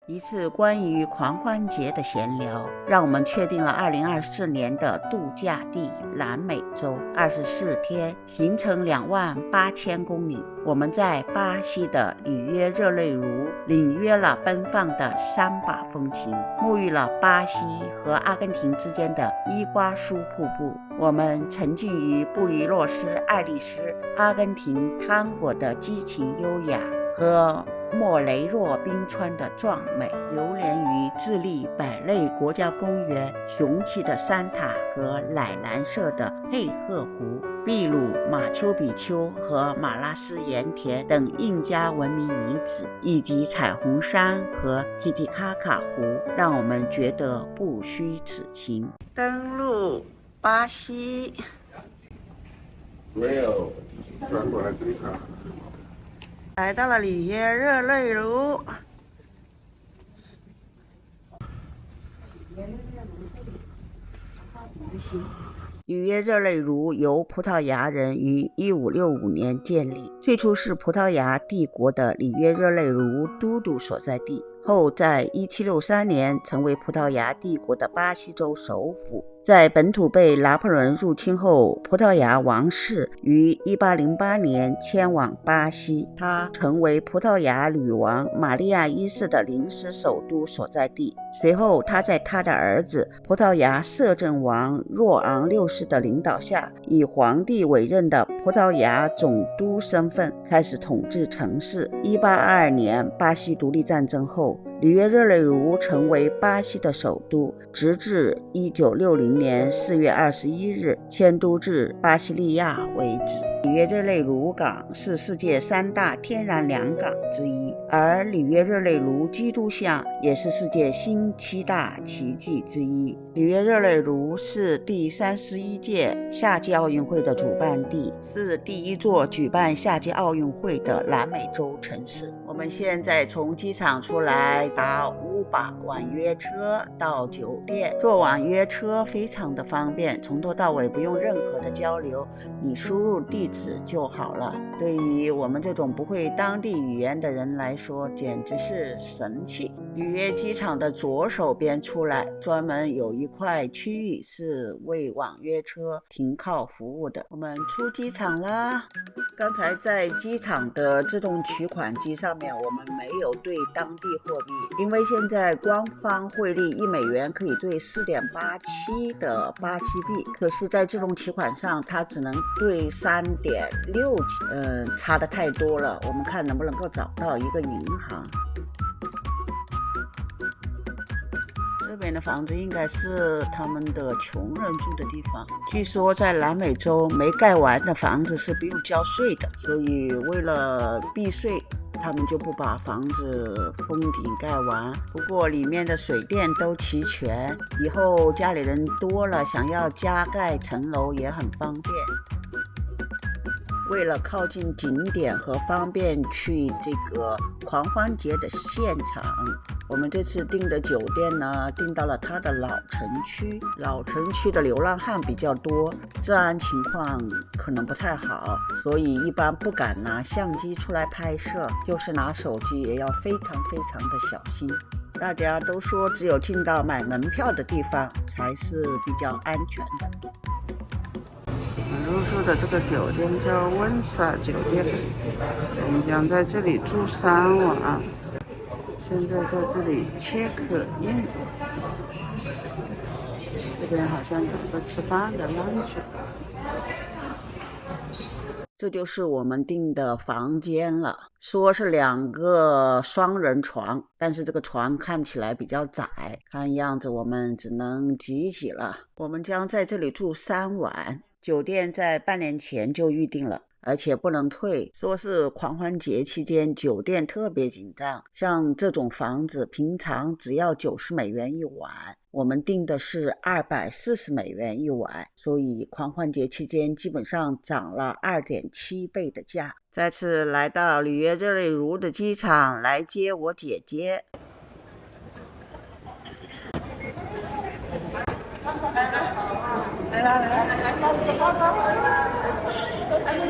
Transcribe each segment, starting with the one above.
一次关于狂欢节的闲聊，让我们确定了2024年的度假地南美洲24天，行程28000公里。我们在巴西的里约热内卢领略了奔放的桑巴风情，沐浴了巴西和阿根廷之间的伊瓜苏瀑布。我们沉浸于布宜诺斯艾利斯阿根廷汤果的激情优雅和莫雷诺冰川的壮美，流连于智利百类国家公园雄奇的山塔和奶蓝色的佩赫湖，秘鲁马丘比丘和马拉斯盐田等印加文明遗址，以及彩虹山和提提卡卡湖，让我们觉得不虚此行。登陆巴西，没有转过来这里看。来到了里约热内卢。里约热内卢由葡萄牙人于1565年建立，最初是葡萄牙帝国的里约热内卢都督所在地，后在1763年成为葡萄牙帝国的巴西州首府。在本土被拿破仑入侵后，葡萄牙王室于1808年迁往巴西，它成为葡萄牙女王玛利亚一世的临时首都所在地。随后他在他的儿子葡萄牙摄政王若昂六世的领导下，以皇帝委任的葡萄牙总督身份开始统治城市。1822年巴西独立战争后，里约热内卢成为巴西的首都，直至1960年4月21日迁都至巴西利亚为止。里约热内卢港是世界3大天然良港之一，而里约热内卢基督像也是世界新7大奇迹之一。里约热内卢是第31届夏季奥运会的主办地，是第一座举办夏季奥运会的南美洲城市。我们现在从机场出来，搭Uber网约车到酒店。坐网约车非常的方便，从头到尾不用任何的交流，你输入地址就好了。对于我们这种不会当地语言的人来说，简直是神器。里约机场的左手边出来，专门有一块区域是为网约车停靠服务的。我们出机场啦。刚才在机场的自动取款机上面，我们没有兑当地货币，因为现在官方汇率1美元可以兑4.87的巴西币，可是在自动取款上它只能兑3.6，差的太多了。我们看能不能够找到一个银行。这边的房子应该是他们的穷人住的地方。据说在南美洲没盖完的房子是不用交税的，所以为了避税，他们就不把房子封顶盖完。不过里面的水电都齐全，以后家里人多了，想要加盖层楼也很方便。为了靠近景点和方便去这个狂欢节的现场，我们这次订的酒店呢，订到了它的老城区。老城区的流浪汉比较多，治安情况可能不太好，所以一般不敢拿相机出来拍摄，就是拿手机也要非常非常的小心。大家都说只有进到买门票的地方才是比较安全的。入住的这个酒店叫温莎酒店，我们将在这里住3晚。现在在这里check in，这边好像有一个吃饭的 lunch。这就是我们订的房间了，说是2个双人床，但是这个床看起来比较窄，看样子我们只能挤挤了。我们将在这里住3晚。酒店在半年前就预定了，而且不能退，说是狂欢节期间酒店特别紧张，像这种房子平常只要90美元一晚，我们订的是240美元一晚，所以狂欢节期间基本上涨了2.7倍的价。再次来到里约热内卢的机场来接我姐姐。来，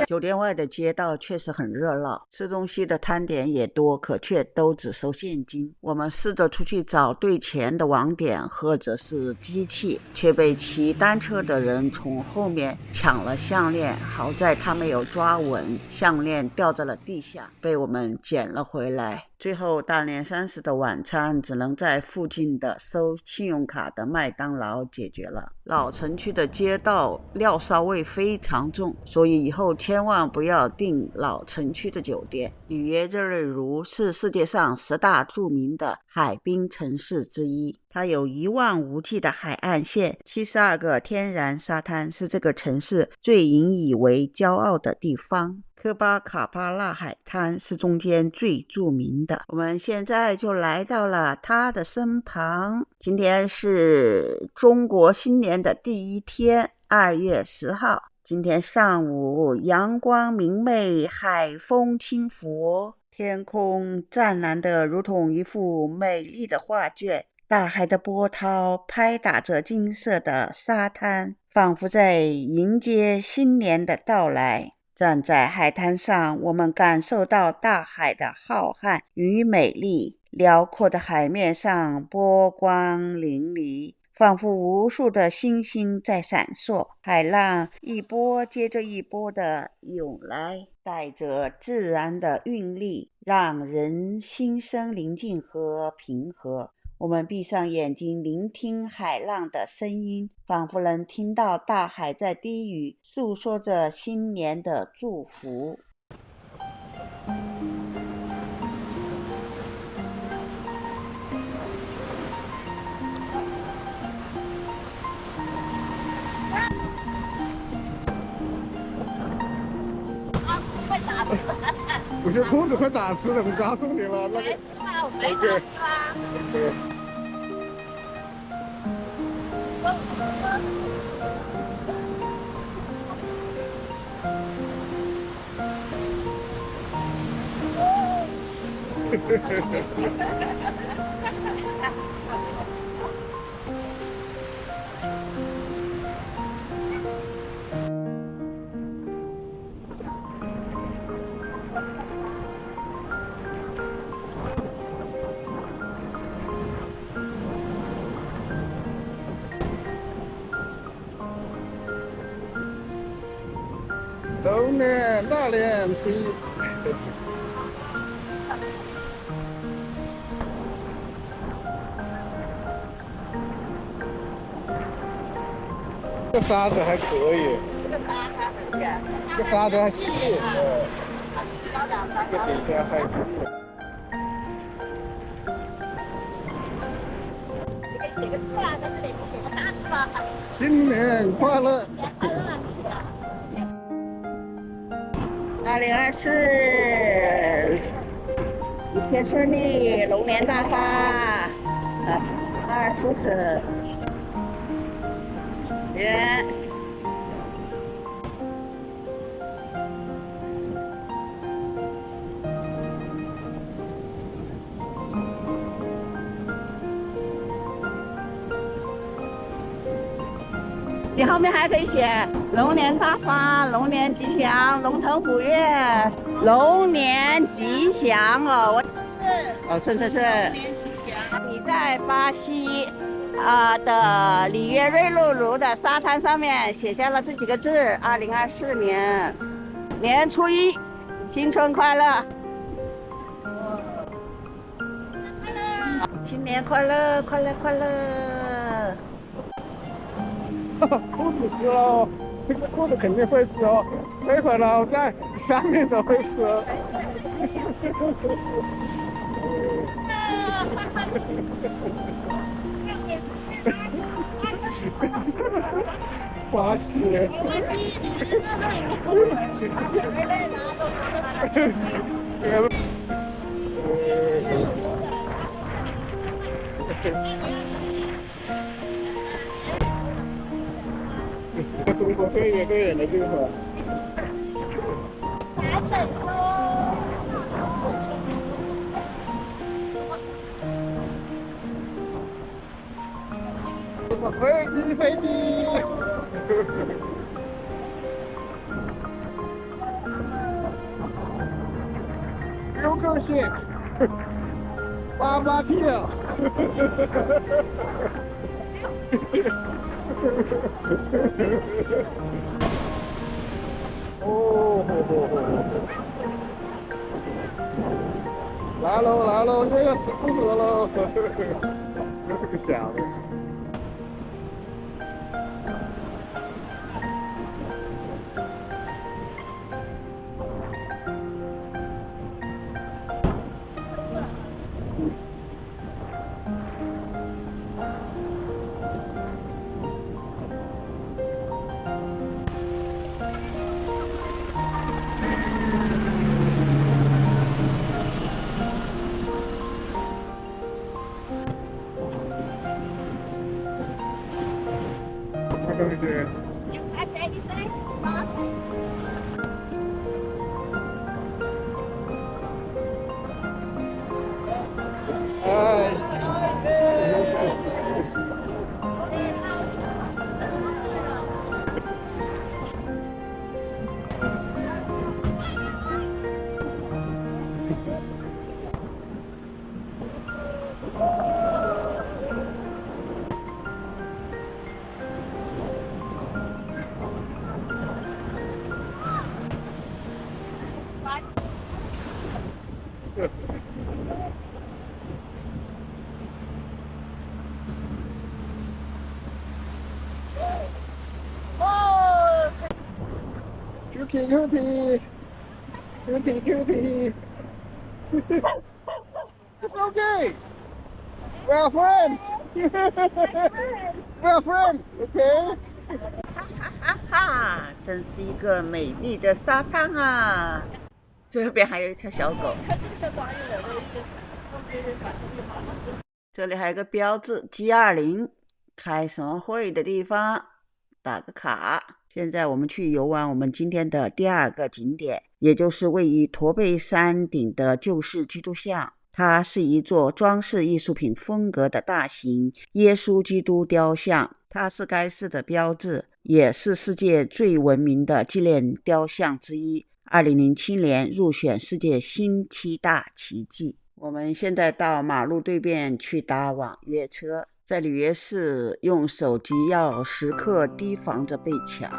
酒店外的街道确实很热闹，吃东西的摊点也多，可却都只收现金。我们试着出去找兑钱的网点或者是机器，却被骑单车的人从后面抢了项链，好在他没有抓稳，项链掉在了地下，被我们捡了回来。最后大年30的晚餐只能在附近的收信用卡的麦当劳解决了。老城区的街道料骚味非常重，所以以后千万不要订老城区的酒店。里约热内卢是世界上10大著名的海滨城市之一，它有一望无际的海岸线，72个天然沙滩，是这个城市最引以为骄傲的地方。科巴卡巴纳海滩是中间最著名的，我们现在就来到了他的身旁。今天是中国新年的第一天，2月10号。今天上午阳光明媚，海风轻拂，天空湛蓝的如同一幅美丽的画卷，大海的波涛拍打着金色的沙滩，仿佛在迎接新年的到来。站在海滩上，我们感受到大海的浩瀚与美丽，辽阔的海面上波光粼粼，仿佛无数的星星在闪烁，海浪一波接着一波的涌来，带着自然的韵律，让人心生宁静和平和。我们闭上眼睛，聆听海浪的声音，仿佛能听到大海在低语，诉说着新年的祝福。我觉得裤子快打湿了，我告诉你了，那个。没事啊，龙年大年初一，这沙子还可以，这沙子还细，这底下还细。你可以写个字啊，在这里写个大字吧。新年快乐！2024，一切顺利，龙年大发！24，耶！你后面还可以写龙年大发，龙年吉祥，龙腾虎跃，龙年吉祥哦！是。龙年吉祥。你在巴西的里约热内卢的沙滩上面写下了这几个字：2024年年初一，新春快乐！新年快乐，快乐快乐！裤子湿了哦，这个裤子肯定会湿哦，这会儿呢在下面都会湿。巴西。中国飞越对的地方。飞机。shit， 爸跳。哦，来喽来喽，又要死不河喽！这个小的。对。Cutie. It's okay. We're friends. We're friends. Okay. 哈哈，真是一个美丽的沙滩啊！这边还有一条小狗。这里还有个标志 G20， 开什么会的地方，打个卡。现在我们去游玩我们今天的第二个景点，也就是位于驼背山顶的旧式基督像。它是一座装饰艺术品风格的大型耶稣基督雕像，它是该市的标志，也是世界最闻名的纪念雕像之一。2007年入选世界新7大奇迹。我们现在到马路对面去搭网约车。在里约市用手机要时刻提防着被抢。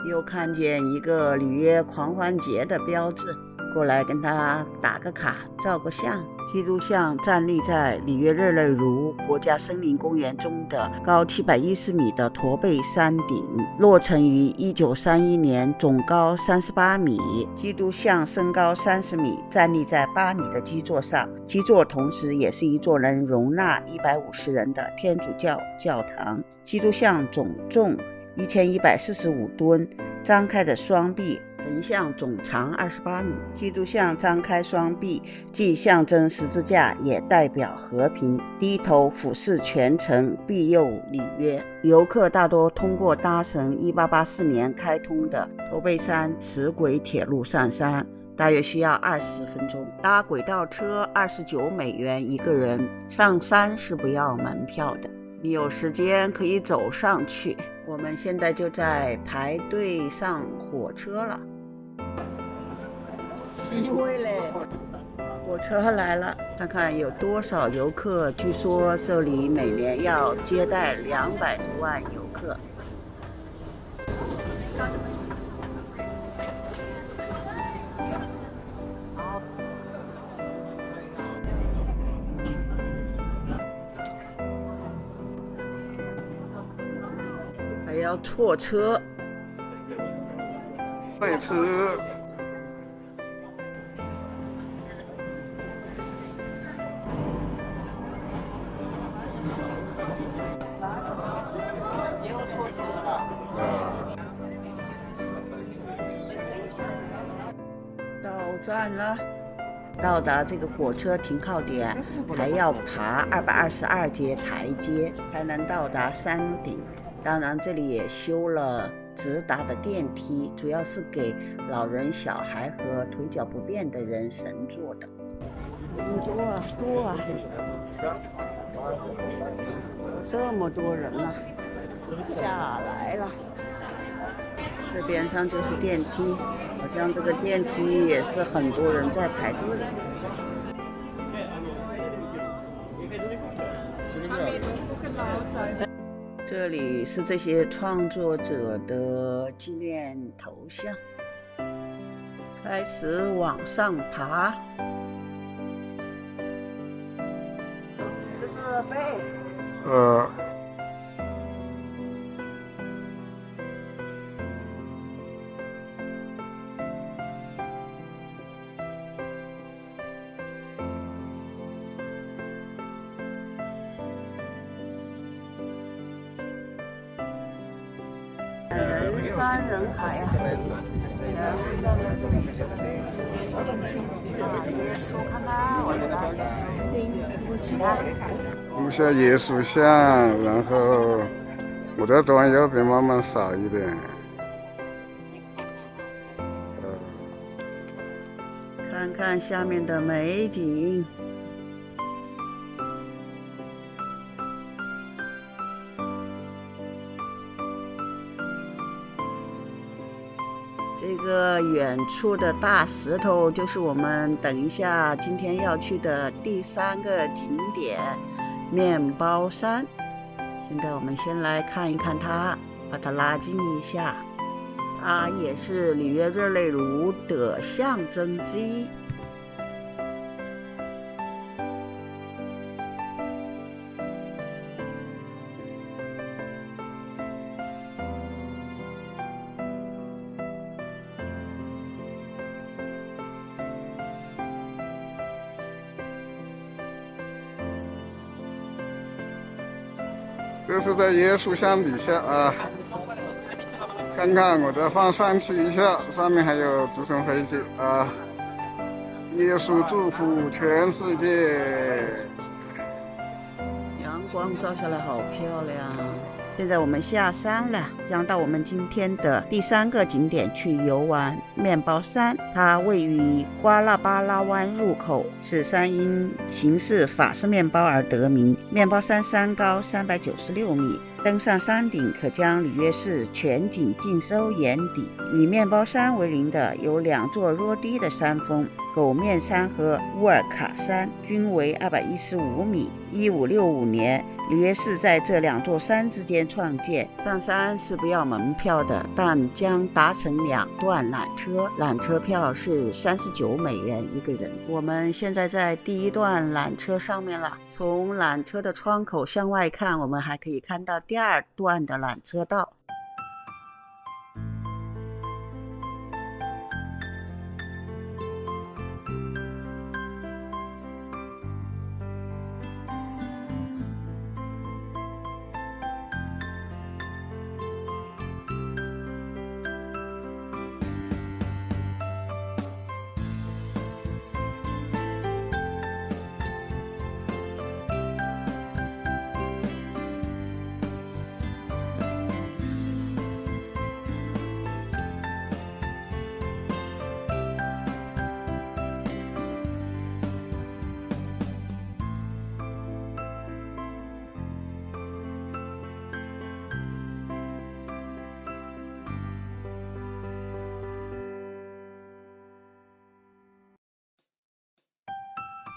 又看见一个里约狂欢节的标志，过来跟他打个卡照个相。基督像站立在里约热内卢国家森林公园中的高710米的驼背山顶，落成于1931年，总高38米。基督像身高30米，站立在8米的基座上，基座同时也是一座能容纳150人的天主教教堂。基督像总重1145吨，张开的双臂，横向总长28米。基督像张开双臂，既象征十字架，也代表和平，低头俯视全城，庇佑里约。游客大多通过搭乘1884年开通的驼背山齿轨铁路上山，大约需要20分钟。搭轨道车29美元一个人，上山是不要门票的。你有时间可以走上去。我们现在就在排队上火车了。火车来了，看看有多少游客。据说这里每年要接待200多万游客。还要错车，快车。到站了。到达这个火车停靠点，还要爬222节台阶才能到达山顶。当然，这里也修了直达的电梯，主要是给老人、小孩和腿脚不便的人乘坐的。多啊！这么多人啊，下来了。这边上就是电梯，好像这个电梯也是很多人在排队。这里是这些创作者的纪念头像。开始往上爬，这是背。人山人海呀，全部站在这里。耶稣，看看我的大耶稣，你看。录下耶稣像，然后我再转右边慢慢扫一点。看看下面的美景。这个远处的大石头就是我们等一下今天要去的第3个景点——面包山。现在我们先来看一看它，把它拉近一下。它也是里约热内卢的象征之一。这是在耶稣像底下啊，看看我再放上去一下，上面还有直升飞机啊。耶稣祝福全世界。阳光照下来好漂亮。现在我们下山了，将到我们今天的第3个景点去游玩面包山。它位于瓜纳巴拉湾入口，此山因形似法式面包而得名。面包山山高396米，登上山顶可将里约市全景尽收眼底。以面包山为邻的有2座落低的山峰，狗面山和乌尔卡山，均为215米。1565年，里约市在这2座山之间创建。上山是不要门票的，但将搭乘2段缆车，缆车票是39美元一个人。我们现在在第1段缆车上面了，从缆车的窗口向外看，我们还可以看到第2段的缆车道。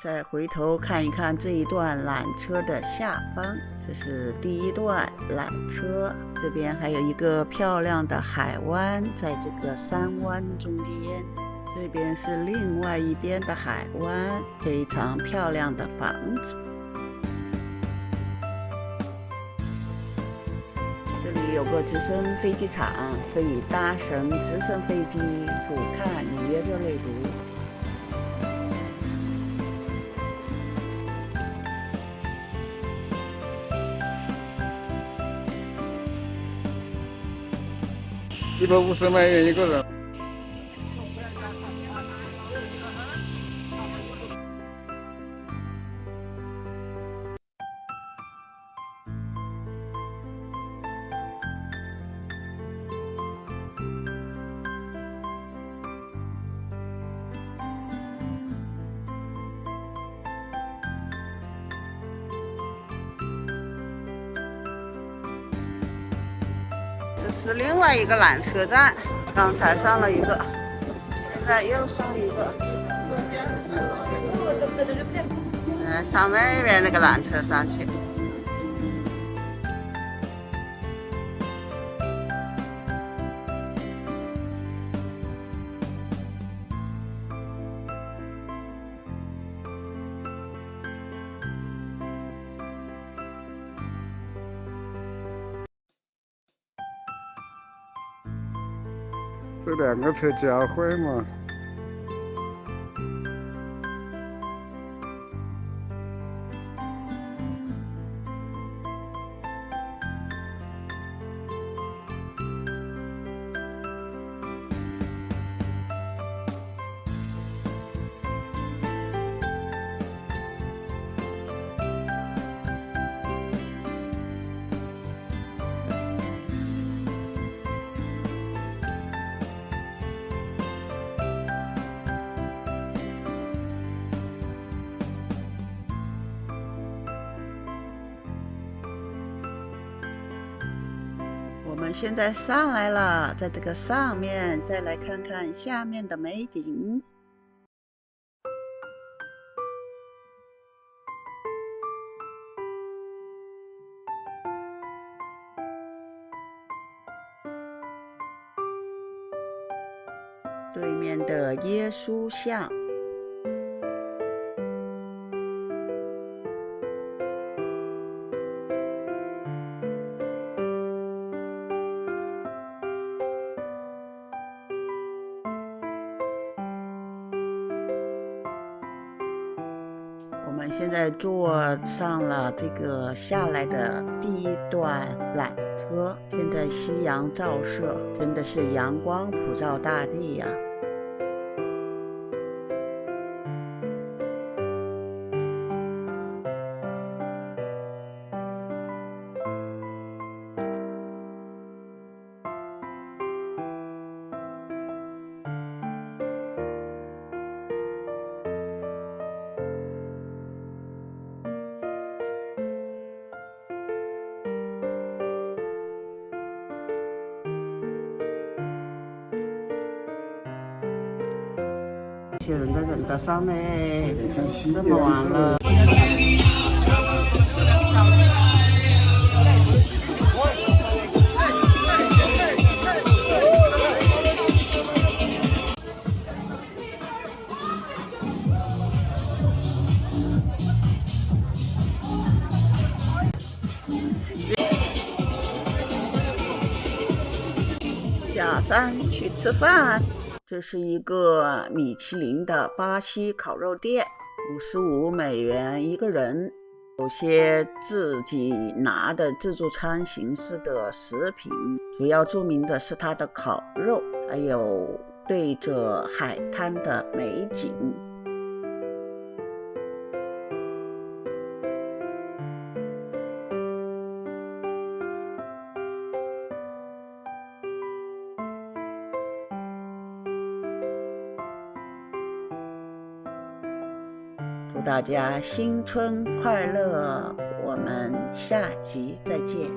再回头看一看这一段缆车的下方，这是第1段缆车，这边还有一个漂亮的海湾，在这个山湾中间，这边是另外一边的海湾，非常漂亮的房子。这里有个直升飞机场，可以搭乘直升飞机俯瞰里约热内卢。150美元一个人。这是另外一个缆车站，刚才上了一个，现在又上一个。上那边那个缆车上去。这两个车交汇嘛。我们现在上来了，在这个上面再来看看下面的美景。对面的耶稣像。我们现在坐上了这个下来的第一段缆车，现在夕阳照射，真的是阳光普照大地呀。有些人在等到上面，这么晚了。下山去吃饭。这是一个米其林的巴西烤肉店，55美元一个人。有些自己拿的自助餐形式的食品，主要著名的是它的烤肉，还有对着海滩的美景。祝大家新春快乐！我们下集再见。